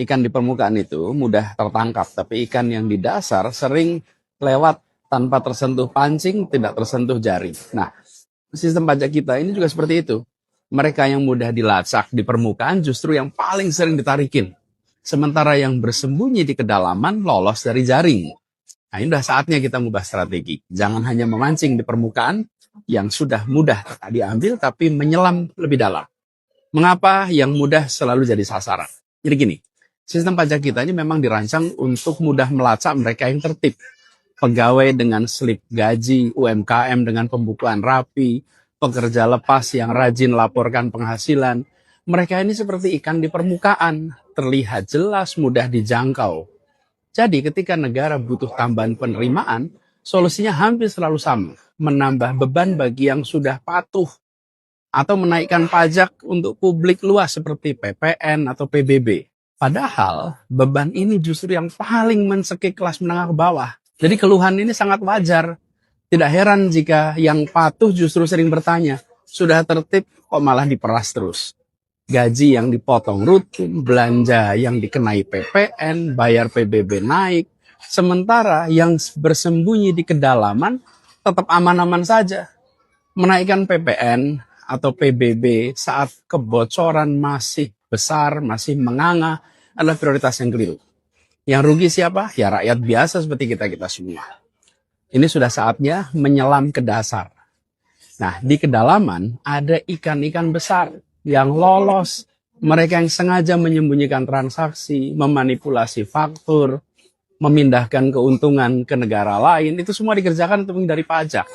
Ikan di permukaan itu mudah tertangkap, tapi ikan yang di dasar sering lewat tanpa tersentuh pancing, tidak tersentuh jaring. Nah, sistem pajak kita ini juga seperti itu. Mereka yang mudah dilacak di permukaan justru yang paling sering ditarikin. Sementara yang bersembunyi di kedalaman lolos dari jaring. Nah, ini udah saatnya kita mengubah strategi. Jangan hanya memancing di permukaan yang sudah mudah diambil, tapi menyelam lebih dalam. Mengapa yang mudah selalu jadi sasaran? Jadi gini, sistem pajak kita ini memang dirancang untuk mudah melacak mereka yang tertib. Pegawai dengan slip gaji, UMKM dengan pembukuan rapi, pekerja lepas yang rajin laporkan penghasilan. Mereka ini seperti ikan di permukaan, terlihat jelas, mudah dijangkau. Jadi ketika negara butuh tambahan penerimaan, solusinya hampir selalu sama, menambah beban bagi yang sudah patuh atau menaikkan pajak untuk publik luas seperti PPN atau PBB. Padahal beban ini justru yang paling mencekik kelas menengah ke bawah. Jadi keluhan ini sangat wajar. Tidak heran jika yang patuh justru sering bertanya, sudah tertib kok malah diperas terus. Gaji yang dipotong rutin, belanja yang dikenai PPN, bayar PBB naik. Sementara yang bersembunyi di kedalaman tetap aman-aman saja. Menaikkan PPN atau PBB saat kebocoran masih besar, masih menganga adalah prioritas yang keliru. Yang rugi siapa? Ya rakyat biasa seperti kita-kita semua. Ini sudah saatnya menyelam ke dasar. Nah, di kedalaman ada ikan-ikan besar yang lolos. Mereka yang sengaja menyembunyikan transaksi, memanipulasi faktur, memindahkan keuntungan ke negara lain. Itu semua dikerjakan untuk menghindari pajak.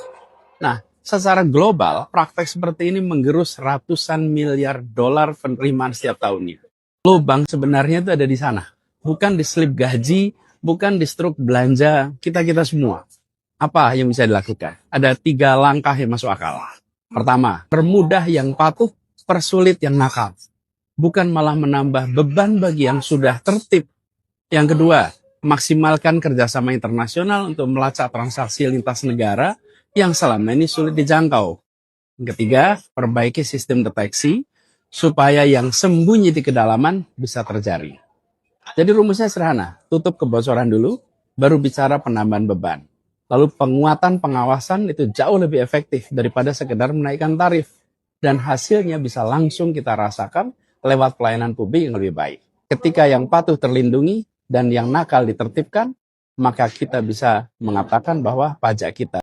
Nah, secara global, praktek seperti ini menggerus ratusan miliar dolar penerimaan setiap tahunnya. Lubang sebenarnya itu ada di sana. Bukan di slip gaji, bukan di struk belanja kita-kita semua. Apa yang bisa dilakukan? Ada 3 langkah yang masuk akal. Pertama, permudah yang patuh, persulit yang nakal. Bukan malah menambah beban bagi yang sudah tertib. Yang kedua, maksimalkan kerjasama internasional untuk melacak transaksi lintas negara yang selama ini sulit dijangkau. Yang ketiga, perbaiki sistem deteksi supaya yang sembunyi di kedalaman bisa terjaring. Jadi rumusnya sederhana, tutup kebocoran dulu, baru bicara penambahan beban. Lalu penguatan pengawasan itu jauh lebih efektif daripada sekedar menaikkan tarif. Dan hasilnya bisa langsung kita rasakan lewat pelayanan publik yang lebih baik. Ketika yang patuh terlindungi dan yang nakal ditertibkan, maka kita bisa mengatakan bahwa pajak kita